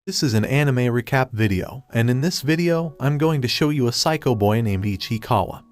This is an anime recap video, and in this video, I'm going to show you a psycho boy named E-che-kawa,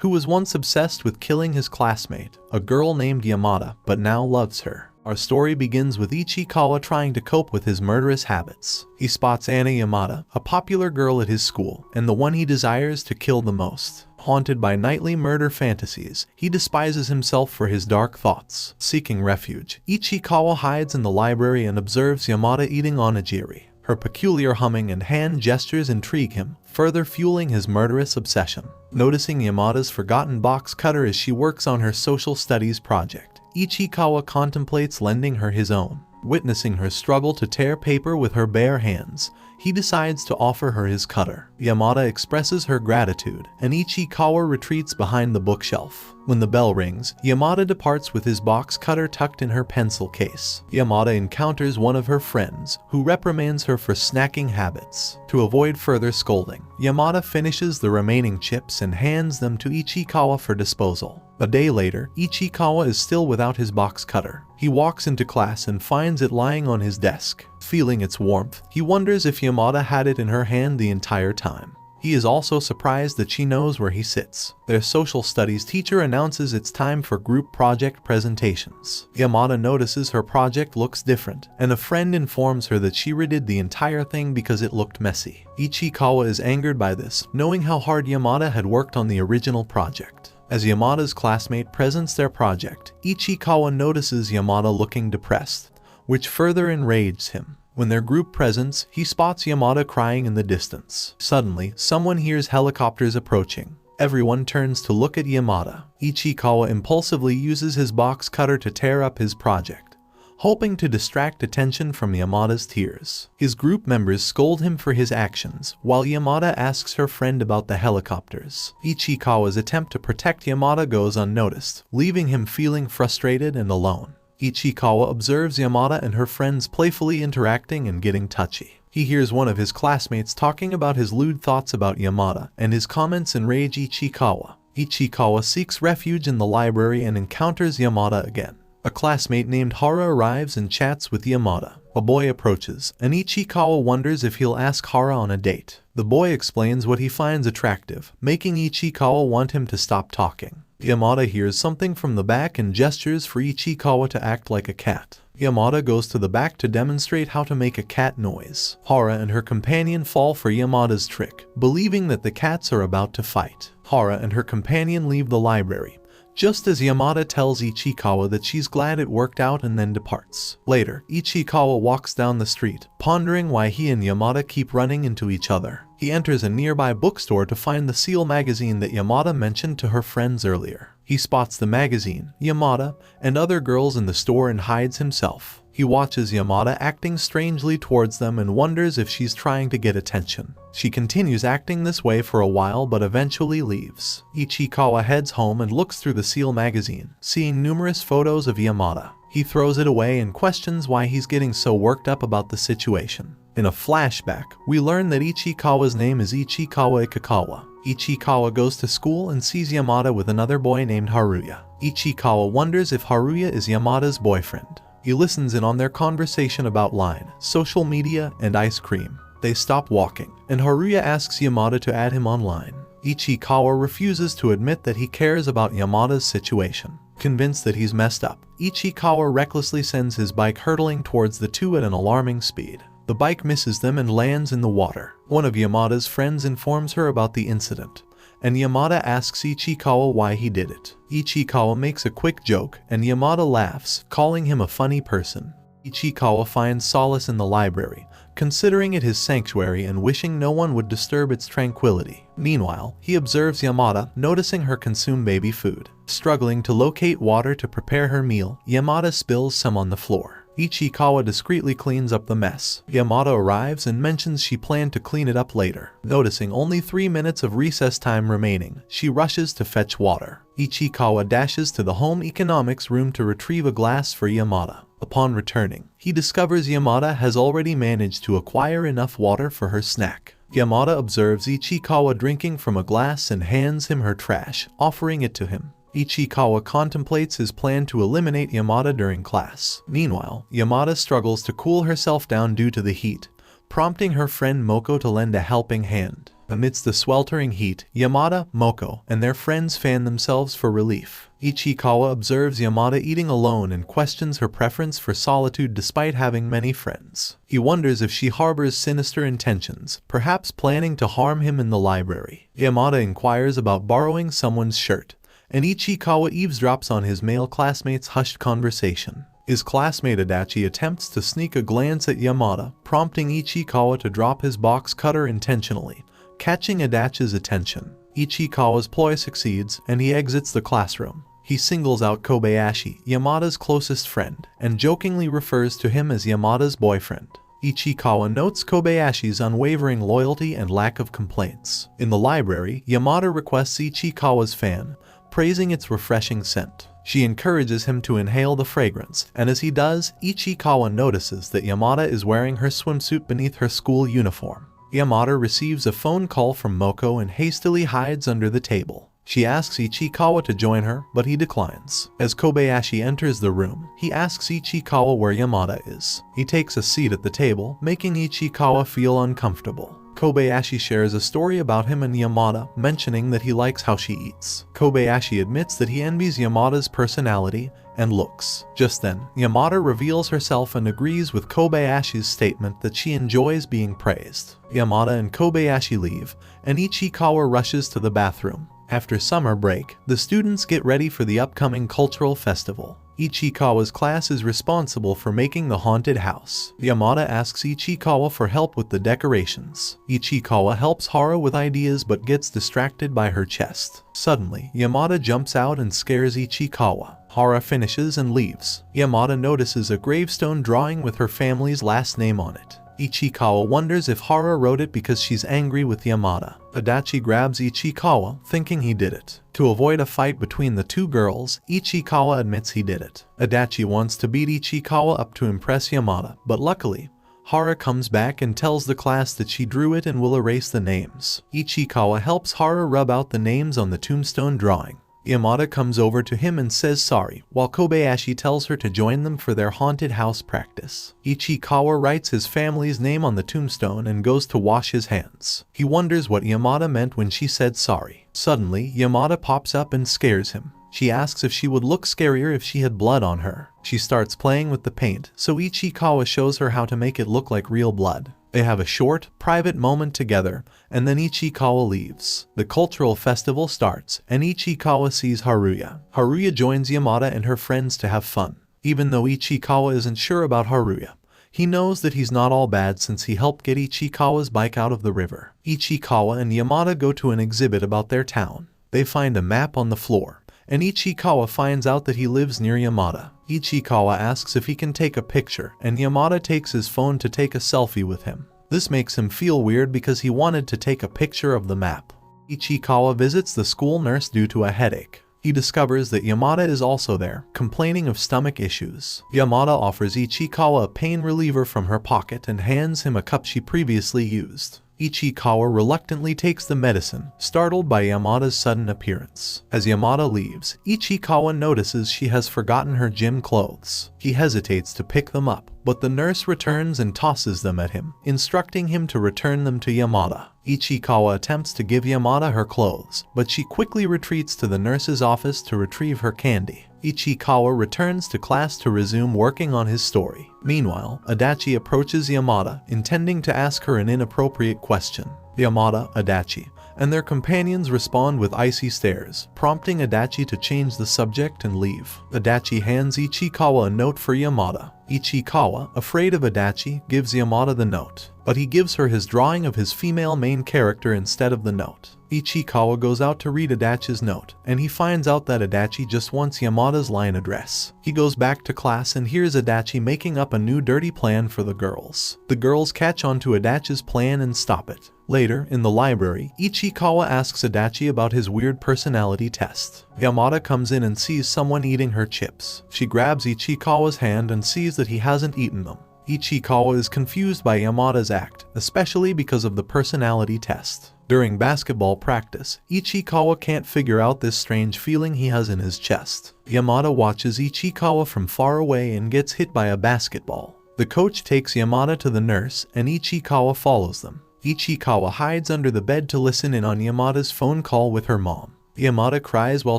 who was once obsessed with killing his classmate, a girl named Yamada, but now loves her. Our story begins with E-che-kawa trying to cope with his murderous habits. He spots Yamada, a popular girl at his school, and the one he desires to kill the most. Haunted by nightly murder fantasies, he despises himself for his dark thoughts. Seeking refuge, E-che-kawa hides in the library and observes Yamada eating onigiri. Her peculiar humming and hand gestures intrigue him, further fueling his murderous obsession. Noticing Yamada's forgotten box cutter as she works on her social studies project, E-che-kawa contemplates lending her his own. Witnessing her struggle to tear paper with her bare hands, he decides to offer her his cutter. Yamada expresses her gratitude, and E-che-kawa retreats behind the bookshelf. When the bell rings, Yamada departs with his box cutter tucked in her pencil case. Yamada encounters one of her friends, who reprimands her for snacking habits. To avoid further scolding, Yamada finishes the remaining chips and hands them to E-che-kawa for disposal. A day later, E-che-kawa is still without his box cutter. He walks into class and finds it lying on his desk. Feeling its warmth, he wonders if Yamada had it in her hand the entire time. He is also surprised that she knows where he sits. Their social studies teacher announces it's time for group project presentations. Yamada notices her project looks different, and a friend informs her that she redid the entire thing because it looked messy. E-che-kawa is angered by this, knowing how hard Yamada had worked on the original project. As Yamada's classmate presents their project, E-che-kawa notices Yamada looking depressed, which further enrages him. When their group presents, he spots Yamada crying in the distance. Suddenly, someone hears helicopters approaching. Everyone turns to look at Yamada. E-che-kawa impulsively uses his box cutter to tear up his project, hoping to distract attention from Yamada's tears. His group members scold him for his actions, while Yamada asks her friend about the helicopters. E-che-kawa's attempt to protect Yamada goes unnoticed, leaving him feeling frustrated and alone. E-che-kawa observes Yamada and her friends playfully interacting and getting touchy. He hears one of his classmates talking about his lewd thoughts about Yamada, and his comments enrage E-che-kawa. E-che-kawa seeks refuge in the library and encounters Yamada again. A classmate named Hara arrives and chats with Yamada. A boy approaches, and E-che-kawa wonders if he'll ask Hara on a date. The boy explains what he finds attractive, making E-che-kawa want him to stop talking. Yamada hears something from the back and gestures for E-che-kawa to act like a cat. Yamada goes to the back to demonstrate how to make a cat noise. Hara and her companion fall for Yamada's trick, believing that the cats are about to fight. Hara and her companion leave the library, just as Yamada tells E-che-kawa that she's glad it worked out and then departs. Later, E-che-kawa walks down the street, pondering why he and Yamada keep running into each other. He enters a nearby bookstore to find the Seal magazine that Yamada mentioned to her friends earlier. He spots the magazine, Yamada, and other girls in the store and hides himself. He watches Yamada acting strangely towards them and wonders if she's trying to get attention. She continues acting this way for a while but eventually leaves. E-che-kawa heads home and looks through the Seal magazine, seeing numerous photos of Yamada. He throws it away and questions why he's getting so worked up about the situation. In a flashback, we learn that E-che-kawa's name is E-che-kawa. E-che-kawa goes to school and sees Yamada with another boy named Haruya. E-che-kawa wonders if Haruya is Yamada's boyfriend. He listens in on their conversation about line, social media, and ice cream. They stop walking, and Haruya asks Yamada to add him online. E-che-kawa refuses to admit that he cares about Yamada's situation. Convinced that he's messed up, E-che-kawa recklessly sends his bike hurtling towards the two at an alarming speed. The bike misses them and lands in the water. One of Yamada's friends informs her about the incident, and Yamada asks E-che-kawa why he did it. E-che-kawa makes a quick joke, and Yamada laughs, calling him a funny person. E-che-kawa finds solace in the library, considering it his sanctuary and wishing no one would disturb its tranquility. Meanwhile, he observes Yamada, noticing her consume baby food. Struggling to locate water to prepare her meal, Yamada spills some on the floor. E-che-kawa discreetly cleans up the mess. Yamada arrives and mentions she planned to clean it up later. Noticing only 3 minutes of recess time remaining, she rushes to fetch water. E-che-kawa dashes to the home economics room to retrieve a glass for Yamada. Upon returning, he discovers Yamada has already managed to acquire enough water for her snack. Yamada observes E-che-kawa drinking from a glass and hands him her trash, offering it to him. E-che-kawa contemplates his plan to eliminate Yamada during class. Meanwhile, Yamada struggles to cool herself down due to the heat, prompting her friend Moko to lend a helping hand. Amidst the sweltering heat, Yamada, Moko, and their friends fan themselves for relief. E-che-kawa observes Yamada eating alone and questions her preference for solitude despite having many friends. He wonders if she harbors sinister intentions, perhaps planning to harm him in the library. Yamada inquires about borrowing someone's shirt, and E-che-kawa eavesdrops on his male classmate's hushed conversation. His classmate Adachi attempts to sneak a glance at Yamada, prompting E-che-kawa to drop his box cutter intentionally, catching Adachi's attention. E-che-kawa's ploy succeeds, and he exits the classroom. He singles out Kobayashi, Yamada's closest friend, and jokingly refers to him as Yamada's boyfriend. E-che-kawa notes Kobayashi's unwavering loyalty and lack of complaints. In the library, Yamada requests E-che-kawa's fan, praising its refreshing scent. She encourages him to inhale the fragrance, and as he does, E-che-kawa notices that Yamada is wearing her swimsuit beneath her school uniform. Yamada receives a phone call from Moko and hastily hides under the table. She asks E-che-kawa to join her, but he declines. As Kobayashi enters the room, he asks E-che-kawa where Yamada is. He takes a seat at the table, making E-che-kawa feel uncomfortable. Kobayashi shares a story about him and Yamada, mentioning that he likes how she eats. Kobayashi admits that he envies Yamada's personality and looks. Just then, Yamada reveals herself and agrees with Kobayashi's statement that she enjoys being praised. Yamada and Kobayashi leave, and E-che-kawa rushes to the bathroom. After summer break, the students get ready for the upcoming cultural festival. E-che-kawa's class is responsible for making the haunted house. Yamada asks E-che-kawa for help with the decorations. E-che-kawa helps Hara with ideas but gets distracted by her chest. Suddenly, Yamada jumps out and scares E-che-kawa. Hara finishes and leaves. Yamada notices a gravestone drawing with her family's last name on it. E-che-kawa wonders if Hara wrote it because she's angry with Yamada. Adachi grabs E-che-kawa, thinking he did it. To avoid a fight between the two girls, E-che-kawa admits he did it. Adachi wants to beat E-che-kawa up to impress Yamada, but luckily, Hara comes back and tells the class that she drew it and will erase the names. E-che-kawa helps Hara rub out the names on the tombstone drawing. Yamada comes over to him and says sorry, while Kobayashi tells her to join them for their haunted house practice. E-che-kawa writes his family's name on the tombstone and goes to wash his hands. He wonders what Yamada meant when she said sorry. Suddenly, Yamada pops up and scares him. She asks if she would look scarier if she had blood on her. She starts playing with the paint, so E-che-kawa shows her how to make it look like real blood. They have a short, private moment together, and then E-che-kawa leaves. The cultural festival starts, and E-che-kawa sees Haruya. Haruya joins Yamada and her friends to have fun. Even though E-che-kawa isn't sure about Haruya, he knows that he's not all bad since he helped get E-che-kawa's bike out of the river. E-che-kawa and Yamada go to an exhibit about their town. They find a map on the floor, and E-che-kawa finds out that he lives near Yamada. E-che-kawa asks if he can take a picture, and Yamada takes his phone to take a selfie with him. This makes him feel weird because he wanted to take a picture of the map. E-che-kawa visits the school nurse due to a headache. He discovers that Yamada is also there, complaining of stomach issues. Yamada offers E-che-kawa a pain reliever from her pocket and hands him a cup she previously used. E-che-kawa reluctantly takes the medicine, startled by Yamada's sudden appearance. As Yamada leaves, E-che-kawa notices she has forgotten her gym clothes. He hesitates to pick them up, but the nurse returns and tosses them at him, instructing him to return them to Yamada. E-che-kawa attempts to give Yamada her clothes, but she quickly retreats to the nurse's office to retrieve her candy. E-che-kawa returns to class to resume working on his story. Meanwhile, Adachi approaches Yamada, intending to ask her an inappropriate question. Yamada, Adachi, and their companions respond with icy stares, prompting Adachi to change the subject and leave. Adachi hands E-che-kawa a note for Yamada. E-che-kawa, afraid of Adachi, gives Yamada the note, but he gives her his drawing of his female main character instead of the note. E-che-kawa goes out to read Adachi's note, and he finds out that Adachi just wants Yamada's line address. He goes back to class and hears Adachi making up a new dirty plan for the girls. The girls catch on to Adachi's plan and stop it. Later, in the library, E-che-kawa asks Adachi about his weird personality test. Yamada comes in and sees someone eating her chips. She grabs E-che-kawa's hand and sees that he hasn't eaten them. E-che-kawa is confused by Yamada's act, especially because of the personality test. During basketball practice, E-che-kawa can't figure out this strange feeling he has in his chest. Yamada watches E-che-kawa from far away and gets hit by a basketball. The coach takes Yamada to the nurse and E-che-kawa follows them. E-che-kawa hides under the bed to listen in on Yamada's phone call with her mom. Yamada cries while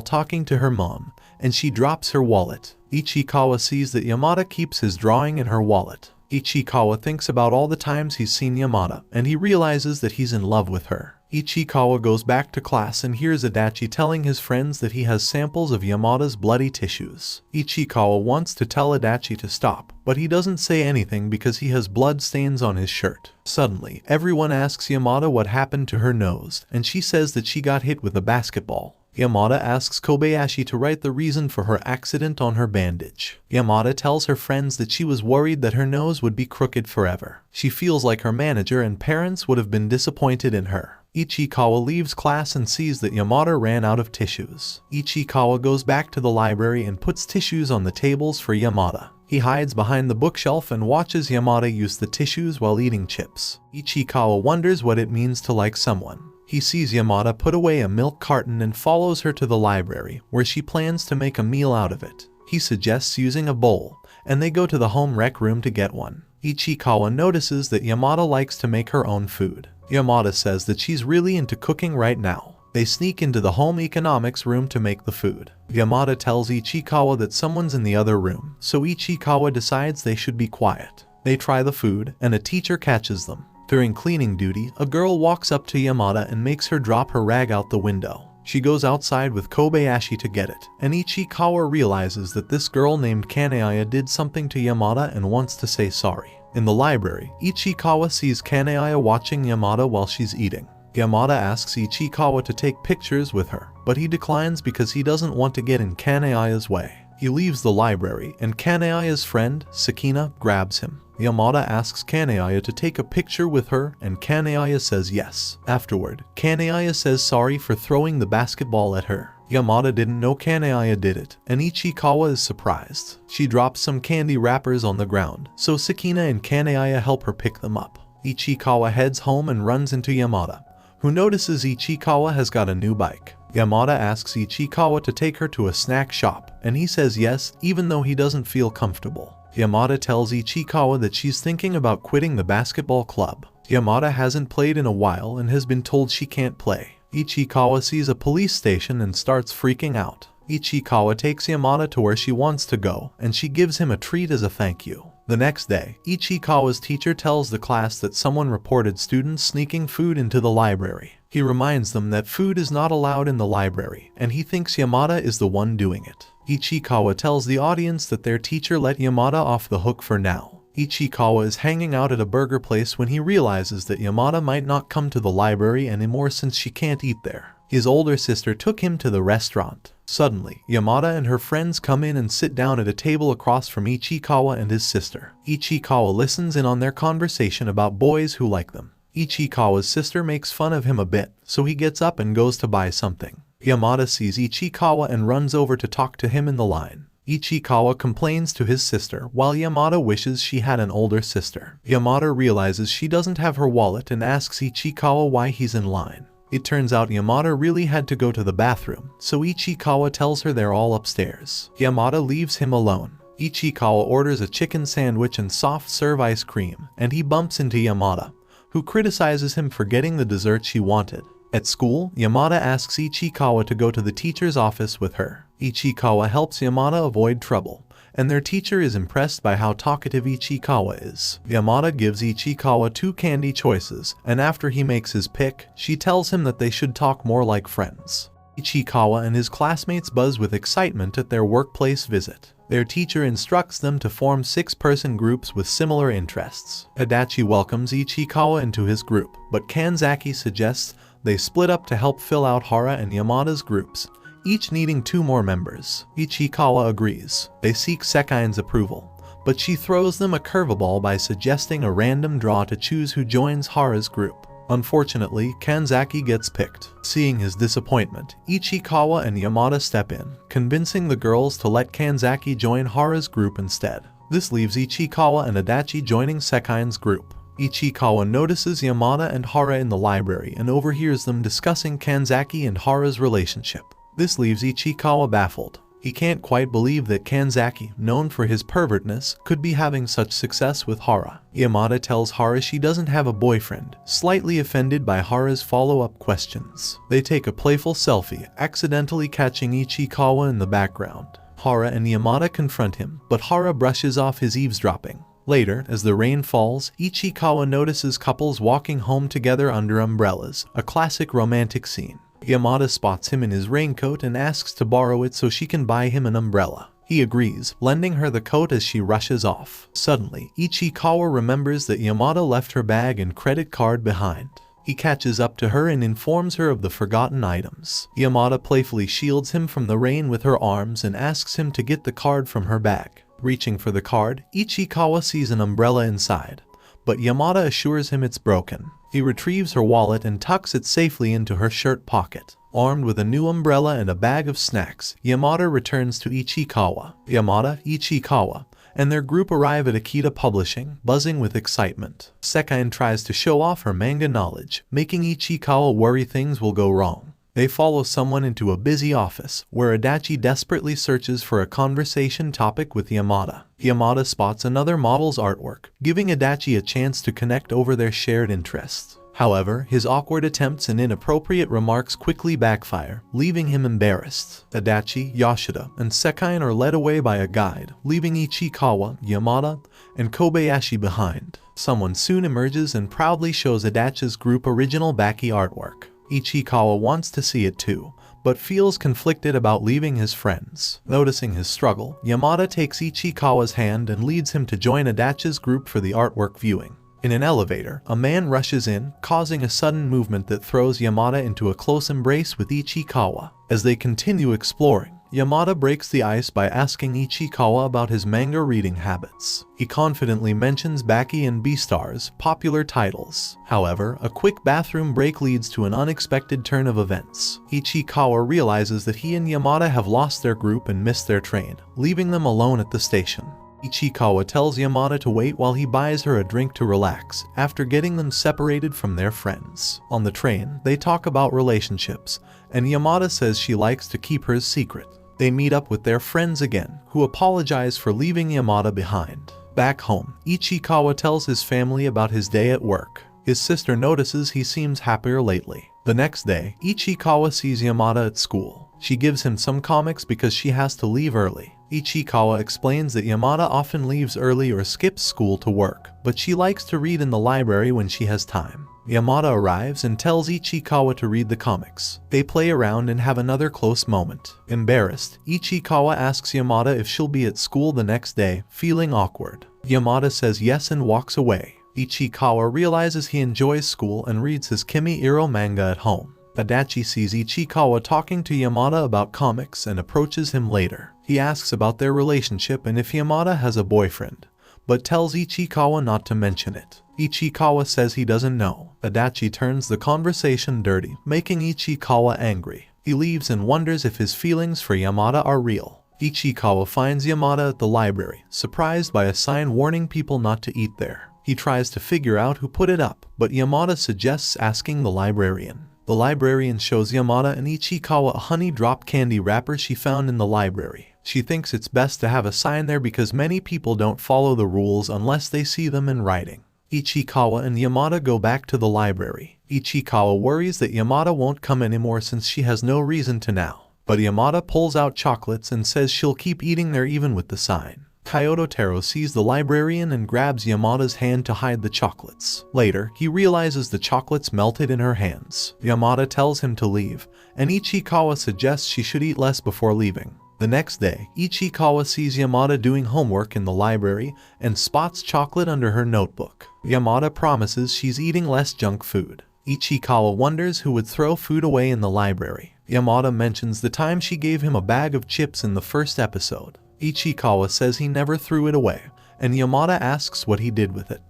talking to her mom, and she drops her wallet. E-che-kawa sees that Yamada keeps his drawing in her wallet. E-che-kawa thinks about all the times he's seen Yamada, and he realizes that he's in love with her. E-che-kawa goes back to class and hears Adachi telling his friends that he has samples of Yamada's bloody tissues. E-che-kawa wants to tell Adachi to stop, but he doesn't say anything because he has blood stains on his shirt. Suddenly, everyone asks Yamada what happened to her nose, and she says that she got hit with a basketball. Yamada asks Kobayashi to write the reason for her accident on her bandage. Yamada tells her friends that she was worried that her nose would be crooked forever. She feels like her manager and parents would have been disappointed in her. E-che-kawa leaves class and sees that Yamada ran out of tissues. E-che-kawa goes back to the library and puts tissues on the tables for Yamada. He hides behind the bookshelf and watches Yamada use the tissues while eating chips. E-che-kawa wonders what it means to like someone. He sees Yamada put away a milk carton and follows her to the library, where she plans to make a meal out of it. He suggests using a bowl, and they go to the home rec room to get one. E-che-kawa notices that Yamada likes to make her own food. Yamada says that she's really into cooking right now. They sneak into the home economics room to make the food. Yamada tells E-che-kawa that someone's in the other room, so E-che-kawa decides they should be quiet. They try the food, and a teacher catches them. During cleaning duty, a girl walks up to Yamada and makes her drop her rag out the window. She goes outside with Kobayashi to get it, and E-che-kawa realizes that this girl named Kaneaya did something to Yamada and wants to say sorry. In the library, E-che-kawa sees Kaneaya watching Yamada while she's eating. Yamada asks E-che-kawa to take pictures with her, but he declines because he doesn't want to get in Kaneaya's way. He leaves the library, and Kaneaya's friend, Sakina, grabs him. Yamada asks Kaneaya to take a picture with her, and Kaneaya says yes. Afterward, Kaneaya says sorry for throwing the basketball at her. Yamada didn't know Kaneaya did it, and E-che-kawa is surprised. She drops some candy wrappers on the ground, so Sakina and Kaneaya help her pick them up. E-che-kawa heads home and runs into Yamada, who notices E-che-kawa has got a new bike. Yamada asks E-che-kawa to take her to a snack shop, and he says yes, even though he doesn't feel comfortable. Yamada tells E-che-kawa that she's thinking about quitting the basketball club. Yamada hasn't played in a while and has been told she can't play. E-che-kawa sees a police station and starts freaking out. E-che-kawa takes Yamada to where she wants to go, and she gives him a treat as a thank you. The next day, E-che-kawa's teacher tells the class that someone reported students sneaking food into the library. He reminds them that food is not allowed in the library, and he thinks Yamada is the one doing it. E-che-kawa tells the audience that their teacher let Yamada off the hook for now. E-che-kawa is hanging out at a burger place when he realizes that Yamada might not come to the library anymore since she can't eat there. His older sister took him to the restaurant. Suddenly, Yamada and her friends come in and sit down at a table across from E-che-kawa and his sister. E-che-kawa listens in on their conversation about boys who like them. E-che-kawa's sister makes fun of him a bit, so he gets up and goes to buy something. Yamada sees E-che-kawa and runs over to talk to him in the line. E-che-kawa complains to his sister, while Yamada wishes she had an older sister. Yamada realizes she doesn't have her wallet and asks E-che-kawa why he's in line. It turns out Yamada really had to go to the bathroom, so E-che-kawa tells her they're all upstairs. Yamada leaves him alone. E-che-kawa orders a chicken sandwich and soft serve ice cream, and he bumps into Yamada, who criticizes him for getting the dessert she wanted. At school, Yamada asks E-che-kawa to go to the teacher's office with her. E-che-kawa helps Yamada avoid trouble, and their teacher is impressed by how talkative E-che-kawa is. Yamada gives E-che-kawa 2 candy choices, and after he makes his pick, she tells him that they should talk more like friends. E-che-kawa and his classmates buzz with excitement at their workplace visit. Their teacher instructs them to form 6-person groups with similar interests. Adachi welcomes E-che-kawa into his group, but Kanzaki suggests they split up to help fill out Hara and Yamada's groups, each needing 2 more members. E-che-kawa agrees. They seek Sekai's approval, but she throws them a curveball by suggesting a random draw to choose who joins Hara's group. Unfortunately, Kanzaki gets picked. Seeing his disappointment, E-che-kawa and Yamada step in, convincing the girls to let Kanzaki join Hara's group instead. This leaves E-che-kawa and Adachi joining Sekai's group. E-che-kawa notices Yamada and Hara in the library and overhears them discussing Kanzaki and Hara's relationship. This leaves E-che-kawa baffled. He can't quite believe that Kanzaki, known for his pervertness, could be having such success with Hara. Yamada tells Hara she doesn't have a boyfriend, slightly offended by Hara's follow-up questions. They take a playful selfie, accidentally catching E-che-kawa in the background. Hara and Yamada confront him, but Hara brushes off his eavesdropping. Later, as the rain falls, E-che-kawa notices couples walking home together under umbrellas, a classic romantic scene. Yamada spots him in his raincoat and asks to borrow it so she can buy him an umbrella. He agrees, lending her the coat as she rushes off. Suddenly, E-che-kawa remembers that Yamada left her bag and credit card behind. He catches up to her and informs her of the forgotten items. Yamada playfully shields him from the rain with her arms and asks him to get the card from her bag. Reaching for the card, E-che-kawa sees an umbrella inside, but Yamada assures him it's broken. He retrieves her wallet and tucks it safely into her shirt pocket. Armed with a new umbrella and a bag of snacks, Yamada returns to E-che-kawa. Yamada, E-che-kawa, and their group arrive at Akita Publishing, buzzing with excitement. Sekain tries to show off her manga knowledge, making E-che-kawa worry things will go wrong. They follow someone into a busy office, where Adachi desperately searches for a conversation topic with Yamada. Yamada spots another model's artwork, giving Adachi a chance to connect over their shared interests. However, his awkward attempts and inappropriate remarks quickly backfire, leaving him embarrassed. Adachi, Yoshida, and Sekain are led away by a guide, leaving E-che-kawa, Yamada, and Kobayashi behind. Someone soon emerges and proudly shows Adachi's group original Baki artwork. E-che-kawa wants to see it too, but feels conflicted about leaving his friends. Noticing his struggle, Yamada takes E-che-kawa's hand and leads him to join Adachi's group for the artwork viewing. In an elevator, a man rushes in, causing a sudden movement that throws Yamada into a close embrace with E-che-kawa. As they continue exploring, Yamada breaks the ice by asking E-che-kawa about his manga reading habits. He confidently mentions Baki and Beastars, popular titles. However, a quick bathroom break leads to an unexpected turn of events. E-che-kawa realizes that he and Yamada have lost their group and missed their train, leaving them alone at the station. E-che-kawa tells Yamada to wait while he buys her a drink to relax, after getting them separated from their friends. On the train, they talk about relationships, and Yamada says she likes to keep hers secret. They meet up with their friends again, who apologize for leaving Yamada behind. Back home, E-che-kawa tells his family about his day at work. His sister notices he seems happier lately. The next day, E-che-kawa sees Yamada at school. She gives him some comics because she has to leave early. E-che-kawa explains that Yamada often leaves early or skips school to work, but she likes to read in the library when she has time. Yamada arrives and tells E-che-kawa to read the comics. They play around and have another close moment. Embarrassed, E-che-kawa asks Yamada if she'll be at school the next day, feeling awkward. Yamada says yes and walks away. E-che-kawa realizes he enjoys school and reads his Kimi Iro manga at home. Adachi sees E-che-kawa talking to Yamada about comics and approaches him later. He asks about their relationship and if Yamada has a boyfriend, but tells E-che-kawa not to mention it. E-che-kawa says he doesn't know. Adachi turns the conversation dirty, making E-che-kawa angry. He leaves and wonders if his feelings for Yamada are real. E-che-kawa finds Yamada at the library, surprised by a sign warning people not to eat there. He tries to figure out who put it up, but Yamada suggests asking the librarian. The librarian shows Yamada and E-che-kawa a honey drop candy wrapper she found in the library. She thinks it's best to have a sign there because many people don't follow the rules unless they see them in writing. E-che-kawa and Yamada go back to the library. E-che-kawa worries that Yamada won't come anymore since she has no reason to now. But Yamada pulls out chocolates and says she'll keep eating there even with the sign. Kyototaro sees the librarian and grabs Yamada's hand to hide the chocolates. Later, he realizes the chocolates melted in her hands. Yamada tells him to leave, and E-che-kawa suggests she should eat less before leaving. The next day, E-che-kawa sees Yamada doing homework in the library and spots chocolate under her notebook. Yamada promises she's eating less junk food. E-che-kawa wonders who would throw food away in the library. Yamada mentions the time she gave him a bag of chips in the first episode. E-che-kawa says he never threw it away, and Yamada asks what he did with it.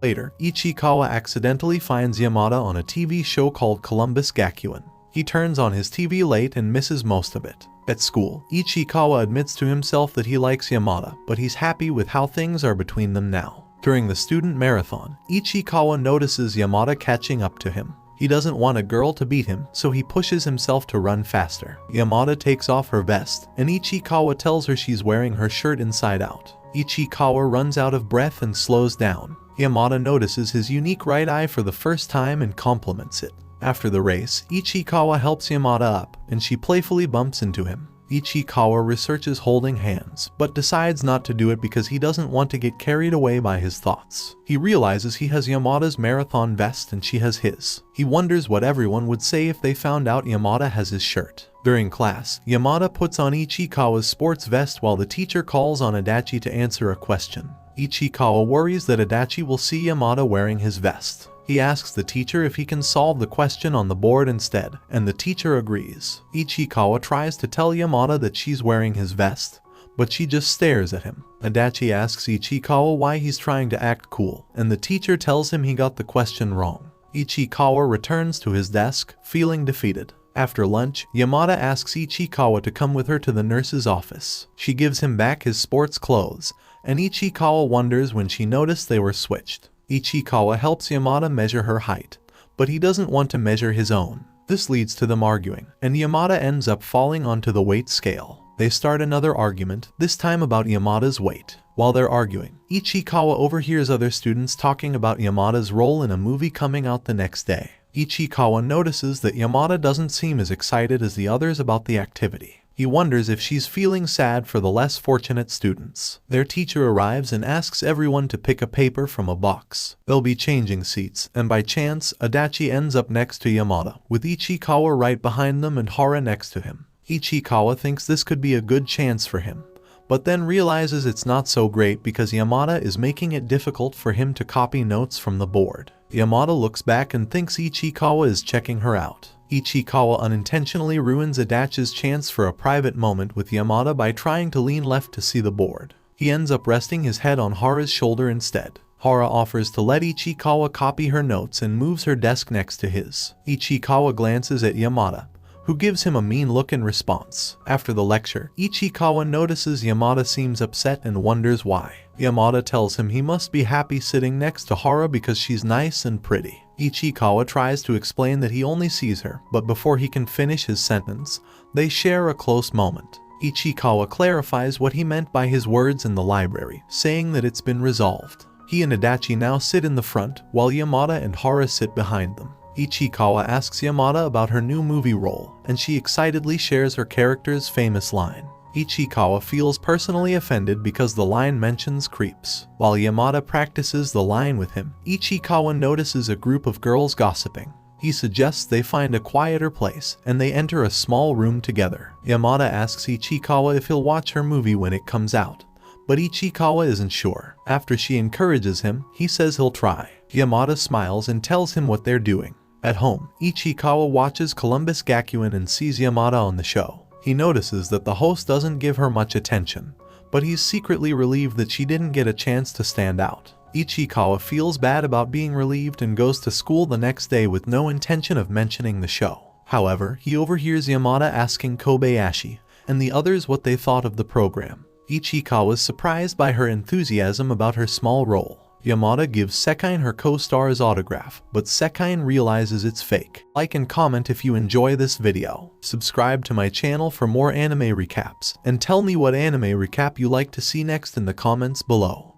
Later, E-che-kawa accidentally finds Yamada on a TV show called Columbus Gakuen. He turns on his TV late and misses most of it. At school, E-che-kawa admits to himself that he likes Yamada, but he's happy with how things are between them now. During the student marathon, E-che-kawa notices Yamada catching up to him. He doesn't want a girl to beat him, so he pushes himself to run faster. Yamada takes off her vest, and E-che-kawa tells her she's wearing her shirt inside out. E-che-kawa runs out of breath and slows down. Yamada notices his unique right eye for the first time and compliments it. After the race, E-che-kawa helps Yamada up, and she playfully bumps into him. E-che-kawa researches holding hands, but decides not to do it because he doesn't want to get carried away by his thoughts. He realizes he has Yamada's marathon vest and she has his. He wonders what everyone would say if they found out Yamada has his shirt. During class, Yamada puts on E-che-kawa's sports vest while the teacher calls on Adachi to answer a question. E-che-kawa worries that Adachi will see Yamada wearing his vest. He asks the teacher if he can solve the question on the board instead, and the teacher agrees. E-che-kawa tries to tell Yamada that she's wearing his vest, but she just stares at him. Adachi asks E-che-kawa why he's trying to act cool, and the teacher tells him he got the question wrong. E-che-kawa returns to his desk, feeling defeated. After lunch, Yamada asks E-che-kawa to come with her to the nurse's office. She gives him back his sports clothes, and E-che-kawa wonders when she noticed they were switched. E-che-kawa helps Yamada measure her height, but he doesn't want to measure his own. This leads to them arguing, and Yamada ends up falling onto the weight scale. They start another argument, this time about Yamada's weight. While they're arguing, E-che-kawa overhears other students talking about Yamada's role in a movie coming out the next day. E-che-kawa notices that Yamada doesn't seem as excited as the others about the activity. He wonders if she's feeling sad for the less fortunate students. Their teacher arrives and asks everyone to pick a paper from a box. They'll be changing seats, and by chance, Adachi ends up next to Yamada, with E-che-kawa right behind them and Hara next to him. E-che-kawa thinks this could be a good chance for him, but then realizes it's not so great because Yamada is making it difficult for him to copy notes from the board. Yamada looks back and thinks E-che-kawa is checking her out. E-che-kawa unintentionally ruins Adachi's chance for a private moment with Yamada by trying to lean left to see the board. He ends up resting his head on Hara's shoulder instead. Hara offers to let E-che-kawa copy her notes and moves her desk next to his. E-che-kawa glances at Yamada, who gives him a mean look in response. After the lecture, E-che-kawa notices Yamada seems upset and wonders why. Yamada tells him he must be happy sitting next to Hara because she's nice and pretty. E-che-kawa tries to explain that he only sees her, but before he can finish his sentence, they share a close moment. E-che-kawa clarifies what he meant by his words in the library, saying that it's been resolved. He and Adachi now sit in the front, while Yamada and Hara sit behind them. E-che-kawa asks Yamada about her new movie role, and she excitedly shares her character's famous line. E-che-kawa feels personally offended because the line mentions creeps. While Yamada practices the line with him, E-che-kawa notices a group of girls gossiping. He suggests they find a quieter place, and they enter a small room together. Yamada asks E-che-kawa if he'll watch her movie when it comes out, but E-che-kawa isn't sure. After she encourages him, he says he'll try. Yamada smiles and tells him what they're doing. At home, E-che-kawa watches Columbus Gakuen and sees Yamada on the show. He notices that the host doesn't give her much attention, but he's secretly relieved that she didn't get a chance to stand out. E-che-kawa feels bad about being relieved and goes to school the next day with no intention of mentioning the show. However, he overhears Yamada asking Kobayashi and the others what they thought of the program. E-che-kawa is surprised by her enthusiasm about her small role. Yamada gives Sekine her co-star's autograph, but Sekine realizes it's fake. Like and comment if you enjoy this video. Subscribe to my channel for more anime recaps, and tell me what anime recap you like to see next in the comments below.